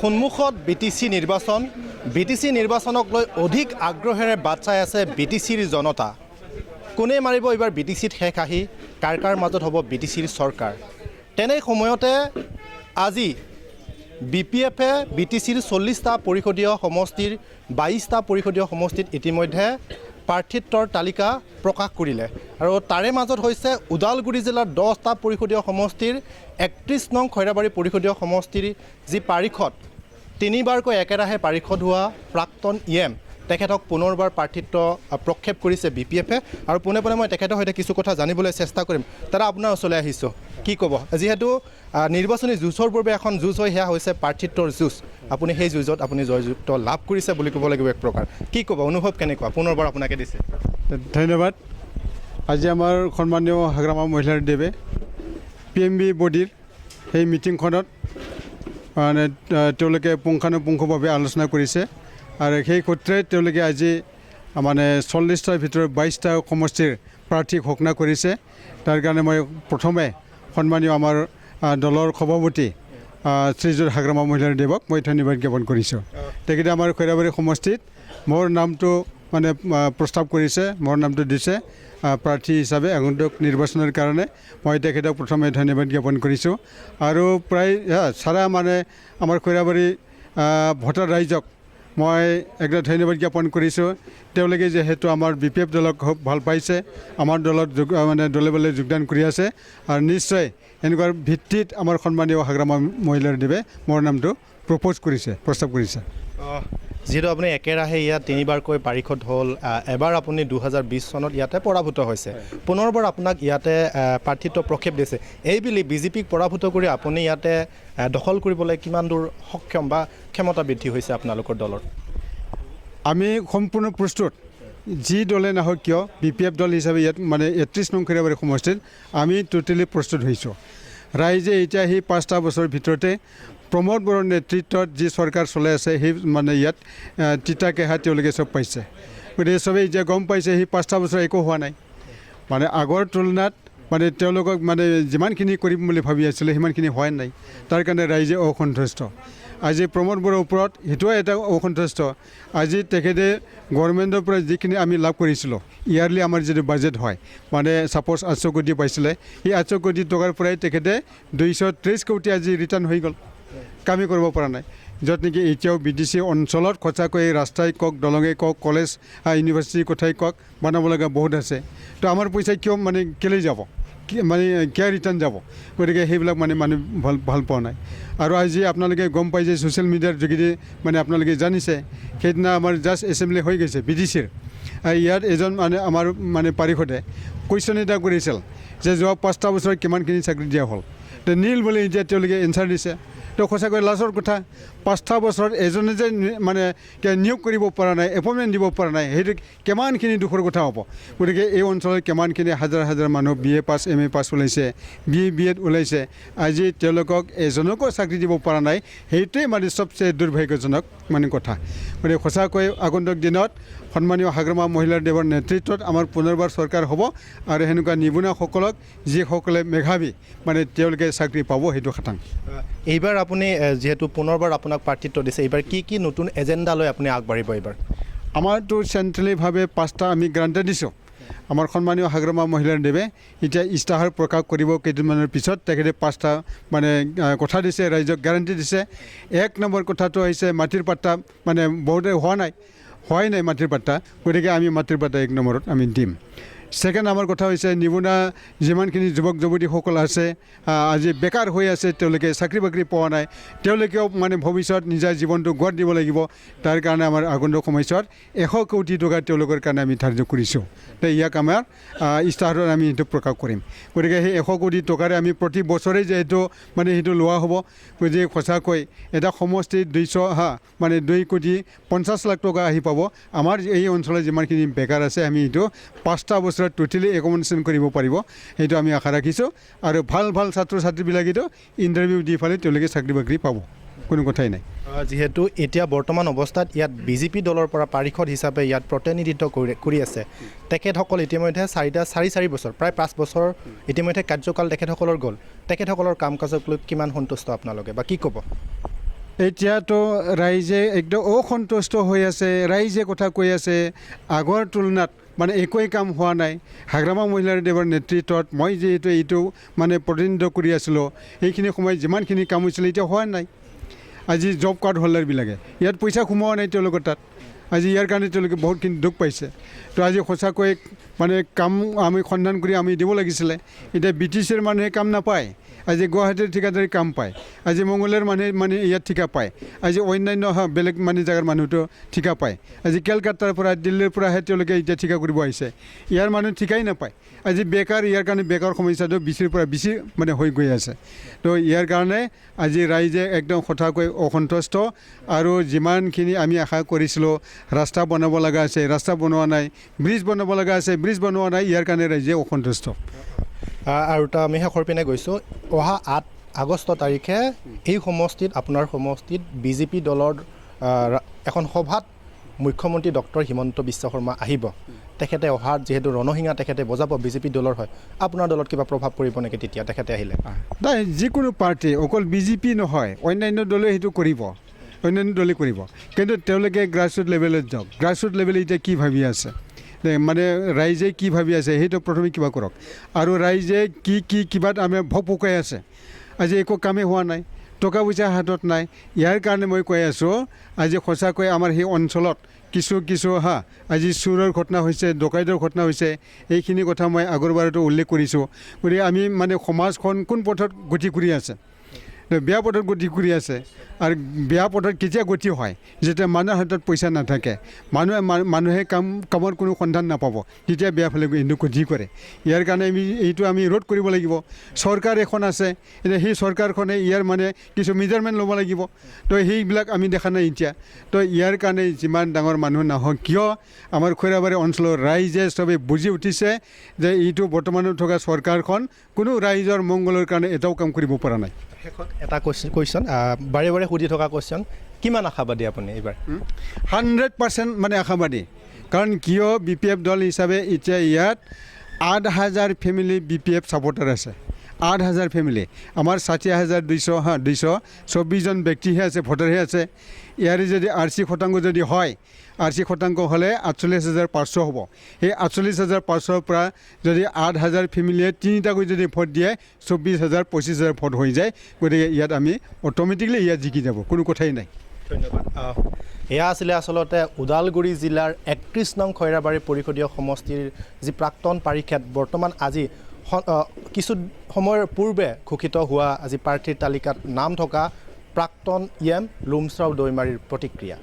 সন্মুখত বিটিচি নিৰ্বাচনক লৈ অধিক আগ্ৰহেৰে বাট চাই আছে বিটিচিৰ জনতা। কোনে মাৰিব এইবাৰ বিটিচিত শেষ আহি, কাৰ মাজত হ'ব বিটিচিৰ চৰকাৰ। তেনে সময়তে আজি BPF-এ বিটিচিৰ 40টা পৰিষদীয় সমষ্টিৰ 22টা পৰিষদীয় সমষ্টিত ইতিমধ্যে প্ৰাৰ্থিত্বৰ তালিকা প্ৰকাশ কৰিলে। আৰু তাৰে মাজত হৈছে ওদালগুৰি জিলাৰ 10টা পৰিষদীয় সমষ্টিৰ 31 নং খৈৰাবাৰী পৰিষদীয় সমষ্টিৰ যি পাৰিষদ, তিনিবাৰকৈ একেৰাহে পাৰিষদ হোৱা প্ৰাক্তন EM তেখেতক পুনৰবাৰ প্ৰাৰ্থিত্ব প্ৰক্ষেপ কৰিছে BPF-এ। আৰু পোনে পোনে মই তেখেতৰ সৈতে কিছু কথা জানিবলৈ চেষ্টা কৰিম। তাৰা আপোনাৰ ওচৰলৈ আহিছোঁ, কি ক'ব? যিহেতু নিৰ্বাচনী যুঁজৰ পূৰ্বে এখন যুঁজ হৈ সেয়া হৈছে প্ৰাৰ্থিত্বৰ যুঁজ। আপুনি সেই যুঁজত আপুনি জয়যুক্ত লাভ কৰিছে বুলি ক'ব লাগিব এক প্ৰকাৰ। কি ক'ব, অনুভৱ কেনেকুৱা পুনৰবাৰ আপোনাকে দিছে? ধন্যবাদ। আজি আমাৰ সন্মানীয় হাগ্ৰামা মহিলাৰ দেৱে PMB বডিৰ সেই মিটিংখনত মানে তেওঁলোকে পুংখানুপুংখভাৱে আলোচনা কৰিছে। আৰু সেই সূত্ৰে তেওঁলোকে আজি মানে 40টাৰ ভিতৰত 22টা সমষ্টিৰ প্ৰাৰ্থী ঘোষণা কৰিছে। তাৰ কাৰণে মই প্ৰথমে সন্মানীয় আমাৰ দলৰ সভাপতি শ্ৰীযুত হাগ্ৰামা মহিলাৰ দেৱক মই ধন্যবাদ জ্ঞাপন কৰিছোঁ। তেখেতে আমাৰ খৈৰাবাৰী সমষ্টিত মোৰ নামটো মানে প্ৰস্তাৱ কৰিছে, মোৰ নামটো দিছে প্ৰাৰ্থী হিচাপে আগন্তুক নিৰ্বাচনৰ কাৰণে। মই তেখেতক প্ৰথমে ধন্যবাদ জ্ঞাপন কৰিছোঁ। আৰু প্ৰায় চাৰা মানে আমাৰ খৈৰাবাৰী ভোটাৰ ৰাইজক মই একদম ধন্যবাদ জ্ঞাপন কৰিছোঁ। তেওঁলোকে যিহেতু আমাৰ BPF দলক খুব ভাল পাইছে, আমাৰ দলত মানে দলে বলে যোগদান কৰি আছে। আৰু নিশ্চয় এনেকুৱাৰ ভিত্তিত আমাৰ সন্মানীয় হাগ্ৰামা মহিলাৰ দেৱে মোৰ নামটো প্ৰস্তাৱ কৰিছে। যিহেতু আপুনি একেৰাহে ইয়াত তিনিবাৰকৈ পাৰিষদ হ'ল, এবাৰ আপুনি 2020 চনত ইয়াতে পৰাভূত হৈছে, পুনৰবাৰ আপোনাক ইয়াতে প্ৰাৰ্থিত্ব প্ৰক্ষেপ দিছে। এইবুলি BJPক পৰাভূত কৰি আপুনি ইয়াতে দখল কৰিবলৈ কিমান দূৰ সক্ষম বা ক্ষমতা বৃদ্ধি হৈছে আপোনালোকৰ দলৰ? আমি সম্পূৰ্ণ প্ৰস্তুত। যি দলে নাহক কিয় BPF দল হিচাপে ইয়াত মানে 31 নং খৈৰাবাৰী সমষ্টিত আমি টোটেলি প্ৰস্তুত হৈছোঁ। ৰাইজে এতিয়া সেই 5টা বছৰৰ ভিতৰতে প্ৰমোদ বড়োৰ নেতৃত্বত যি চৰকাৰ চলাই আছে সেই মানে ইয়াত তিতা কেহা তেওঁলোকে চব পাইছে। গতিকে চবেই এতিয়া গম পাইছে সেই 5টা বছৰ একো হোৱা নাই। মানে আগৰ তুলনাত মানে তেওঁলোকক মানে যিমানখিনি কৰিম বুলি ভাবি আছিলে সিমানখিনি হোৱা নাই। তাৰ কাৰণে ৰাইজে অসন্তুষ্ট। আজি প্ৰমোদ বড়োৰ ওপৰত সেইটোৱে এটা অসন্তুষ্ট। আজি তেখেতে গভৰ্ণমেণ্টৰ পৰা যিখিনি আমি লাভ কৰিছিলোঁ, ইয়াৰলি আমাৰ যিটো বাজেট হয় মানে ছাপ'জ 800 কোটি পাইছিলে, সেই 800 কোটি টকাৰ পৰাই তেখেতে 230 কোটি আজি ৰিটাৰ্ণ হৈ গ'ল। কামেই কৰিব পৰা নাই। য'ত নেকি এতিয়াও BTC অঞ্চলত সঁচাকৈ ৰাস্তাই কওক, দলঙেই কওক, কলেজ ইউনিভাৰ্চিটিৰ কথাই কওক, বনাব লগা বহুত আছে। তো আমাৰ পইচা কিয় মানে কেলৈ যাব, মানে কিয় ৰিটাৰ্ণ যাব? গতিকে সেইবিলাক মানে মানুহ ভাল পোৱা নাই। আৰু আজি আপোনালোকে গম পাই যে ছ'চিয়েল মিডিয়াৰ যোগেদি মানে আপোনালোকে জানিছে, সেইদিনা আমাৰ জাষ্ট এছেম্বলি হৈ গৈছে BTCৰ। ইয়াত এজন মানে আমাৰ মানে পাৰিষদে কুৱেশ্যন এটা কৰিছিল যে যোৱা 5টা বছৰত কিমানখিনি চাকৰি দিয়া হ'ল। তো নীল বুলি এতিয়া তেওঁলোকে এনচাৰ দিছে। তো সঁচাকৈ লাজৰ কথা। 5টা বছৰত এজনে যে মানে নিয়োগ কৰিব পৰা নাই, এপইণ্টমেণ্ট দিব পৰা নাই, সেইটো কিমানখিনি দুখৰ কথা হ'ব। গতিকে এই অঞ্চলত কিমানখিনি হাজাৰ হাজাৰ মানুহ BA পাছ MA পাছ ওলাইছে, BEd ওলাইছে, আজি তেওঁলোকক এজনকো চাকৰি দিব পৰা নাই। সেইটোৱে মানে চবচে দুৰ্ভাগ্যজনক মানে কথা। গতিকে সঁচাকৈ আগন্তুক দিনত সন্মানীয় হাগ্ৰামা মহিলাৰ দেৱৰ নেতৃত্বত আমাৰ পুনৰবাৰ চৰকাৰ হ'ব। আৰু সেনেকুৱা নিবনুৱাসকলক যিসকলে মেধাৱী মানে তেওঁলোকে চাকৰি পাব, সেইটো খাটাং। এইবাৰ আপুনি যিহেতু পুনৰবাৰ আপোনাক প্ৰাৰ্থিত্ব দিছে, এইবাৰ কি নতুন এজেণ্ডা লৈ আপুনি আগবাঢ়িব? এইবাৰ আমাৰতো চেণ্ট্ৰেলিভাৱে 5টা আমি গ্ৰাণ্টেড দিছোঁ। আমাৰ সন্মানীয় হাগ্ৰামা মহিলাৰ দেৱে এতিয়া ইস্তাহাৰ প্ৰকাশ কৰিব কেইদিনমানৰ পিছত। তেখেতে 5টা মানে কথা দিছে, ৰাইজক গেৰাণ্টি দিছে। 1 নম্বৰ কথাটো হৈছে মাটিৰ পাট্টা মানে বহুতে হোৱাই নাই মাটিৰ পাট্টা। গতিকে আমি মাটিৰ পাট্টা 1 নম্বৰত আমি দিম। ছেকেণ্ড আমাৰ কথা হৈছে নিবনুৱা যিমানখিনি যুৱক যুৱতীসকল আছে, আজি বেকাৰ হৈ আছে, তেওঁলোকে চাকৰি বাকৰি পোৱা নাই, তেওঁলোকেও মানে ভৱিষ্যত নিজৰ জীৱনটো গঢ় দিব লাগিব। তাৰ কাৰণে আমাৰ আগন্তুক সময়ছোৱাত 100 কোটি টকা তেওঁলোকৰ কাৰণে আমি ধাৰ্য কৰিছোঁ। তো ইয়াক আমাৰ ইস্তাহাৰত আমি সেইটো প্ৰকাশ কৰিম। গতিকে সেই 100 কোটি টকাৰে আমি প্ৰতি বছৰে যিহেতু মানে সেইটো লোৱা হ'ব। গতিকে সঁচাকৈ এটা সমষ্টিত 200 মানে 2,50,00,000 টকা আহি পাব। আমাৰ এই অঞ্চলত যিমানখিনি বেকাৰ আছে আমি এইটো 5টা বছৰত টোটেলি একমডেশ্যন কৰিব পাৰিব, সেইটো আমি আশা ৰাখিছোঁ। আৰু ভাল ছাত্ৰ ছাত্ৰীবিলাকেতো ইণ্টাৰভিউ দি পেলাই তেওঁলোকে চাকৰি বাকৰি পাব, কোনো কথাই নাই। যিহেতু এতিয়া বৰ্তমান অৱস্থাত ইয়াত BJP দলৰ পৰা পাৰিষদ হিচাপে ইয়াত প্ৰতিনিধিত্ব কৰি আছে তেখেতসকল ইতিমধ্যে 4 বছৰ প্ৰায় 5 বছৰ ইতিমধ্যে কাৰ্যকাল তেখেতসকলৰ গ'ল। তেখেতসকলৰ কাম কাজক লৈ কিমান সন্তুষ্ট আপোনালোকে বা কি ক'ব? এতিয়াতো ৰাইজে একদম অসন্তুষ্ট হৈ আছে, ৰাইজে কথা কৈ আছে আগৰ তুলনাত মানে একোৱেই কাম হোৱা নাই। হাগ্ৰামা মহিলাদেৱৰ নেতৃত্বত মই যিহেতু এইটো মানে প্ৰতিনিধিত্ব কৰি আছিলোঁ, সেইখিনি সময়ত যিমানখিনি কাম হৈছিলে এতিয়া হোৱা নাই। আজি জব কাৰ্ড হোল্ডাৰবিলাকে ইয়াত পইচা সোমোৱা নাই তেওঁলোকৰ তাত, আজি ইয়াৰ কাৰণে তেওঁলোকে বহুতখিনি দুখ পাইছে। তো আজি সঁচাকৈ মানে কাম আমি সন্ধান কৰি আমি দিব লাগিছিলে। এতিয়া BTCৰ মানুহে কাম নাপায়, আজি গুৱাহাটীৰ ঠিকাদাৰী কাম পায়, আজি মংগলদৈৰ মানুহে মানে ইয়াত ঠিকা পায়, আজি অন্যান্য বেলেগ মানে জেগাৰ মানুহটো ঠিকা পায়, আজি কেলকাতাৰ পৰা দিল্লীৰ পৰাহে তেওঁলোকে এতিয়া ঠিকা কৰিব আহিছে। ইয়াৰ মানুহ ঠিকাই নাপায়। আজি বেকাৰ, ইয়াৰ কাৰণে বেকাৰ সমস্যাটো বেছিৰ পৰা বেছি মানে হৈ গৈ আছে। তো ইয়াৰ কাৰণে আজি ৰাইজে একদম সঁচাকৈ অসন্তুষ্ট। আৰু যিমানখিনি আমি আশা কৰিছিলোঁ ৰাস্তা বনাব লগা আছে, ৰাস্তা বনোৱা নাই, ব্ৰিজ বনাব লগা আছে, ব্ৰিজ বনোৱা নাই, ইয়াৰ কাৰণে ৰাইজে অসন্তুষ্ট। আৰু এটা আমি শেষৰ পিনে গৈছোঁ, অহা 8 আগষ্ট তাৰিখে এই সমষ্টিত, আপোনাৰ সমষ্টিত BJP দলৰ এখন সভাত মুখ্যমন্ত্ৰী ডক্টৰ হিমন্ত বিশ্ব শৰ্মা আহিব। তেখেতে অহাত যিহেতু ৰণসিঙা তেখেতে বজাব, BJP দলৰ হয়, আপোনাৰ দলত কিবা প্ৰভাৱ পৰিব নেকি তেতিয়া তেখেতে আহিলে? নাই, যিকোনো পাৰ্টি, অকল BJP নহয়, অন্যান্য দলে সেইটো কৰিব, অন্যান্য দলে কৰিব। কিন্তু তেওঁলোকে গ্ৰাছৰুট লেভেলত যাওক। গ্ৰাছৰুট লেভেলে এতিয়া কি ভাবি আছে, মানে ৰাইজে কি ভাবি আছে সেইটো প্ৰথমে কিবা কৰক। আৰু ৰাইজে কিবাত আমি ভোকাই আছে, আজি একো কামেই হোৱা নাই, টকা পইচা হাতত নাই। ইয়াৰ কাৰণে মই কৈ আছোঁ, আজি সঁচাকৈ আমাৰ সেই অঞ্চলত কিছু আজি চুৰৰ ঘটনা হৈছে, ডকাইতৰ ঘটনা হৈছে, এইখিনি কথা মই আগৰবাৰতো উল্লেখ কৰিছোঁ। গতিকে আমি মানে সমাজখন কোন পথত গতি কৰি আছে, বেয়া পথত গতি কৰি আছে। আৰু বেয়া পথত কেতিয়া গতি হয়, যেতিয়া মানুহৰ হাতত পইচা নাথাকে, মানুহে কামৰ কোনো সন্ধান নাপাব, তেতিয়া বেয়া ফালে গতি কৰে। ইয়াৰ কাৰণে এইটো আমি ৰোধ কৰিব লাগিব। চৰকাৰ এখন আছে, এতিয়া সেই চৰকাৰখনে ইয়াৰ মানে কিছু মেজাৰমেণ্ট ল'ব লাগিব। তো সেইবিলাক আমি দেখা নাই এতিয়া। তো ইয়াৰ কাৰণে যিমান ডাঙৰ মানুহ নাহক কিয়, আমাৰ খৈৰাবাৰী অঞ্চলৰ ৰাইজে চবেই বুজি উঠিছে যে এইটো বৰ্তমানত থকা চৰকাৰখন কোনো ৰাইজৰ মংগলৰ কাৰণে এটাও কাম কৰিব পৰা নাই। শেষত এটা কুৱেশ্যন, বাৰে বাৰে সুধি থকা কুৱেশ্যন, কিমান আশাবাদী আপুনি এইবাৰ? 100% মানে আশাবাদী। কাৰণ কিয়, BPF দল হিচাপে এতিয়া ইয়াত 8,000 ফেমিলি BPF ছাপৰ্টাৰ আছে। 8,000 ফেমিলি, আমাৰ 60,224 জন ব্যক্তিহে আছে, ভোটাৰহে আছে। ইয়াৰে যদি RC শতাংশ যদি হয়, RC শতাংশ হ'লে 48,500 হ'ব। সেই 48,500ৰ পৰা যদি 8,000 ফেমিলিয়ে 3টাকৈ যদি ভোট দিয়ে, 24,000 25,000 ভোট হৈ যায়। গতিকে ইয়াত আমি অট'মেটিকলি ইয়াত জিকি যাব, কোনো কথাই নাই। ধন্যবাদ। এয়া আছিলে আচলতে ওদালগুৰি জিলাৰ 31 নং খৈৰাবাৰী পৰিষদীয় সমষ্টিৰ যি প্ৰাক্তন পাৰিষদ, বৰ্তমান আজি কিছু সময়ৰ পূৰ্বে ঘোষিত হোৱা আজি প্ৰাৰ্থীৰ তালিকাত নাম থকা প্ৰাক্তন EM লুমশ্ৰাও দৈমাৰীৰ প্ৰতিক্ৰিয়া।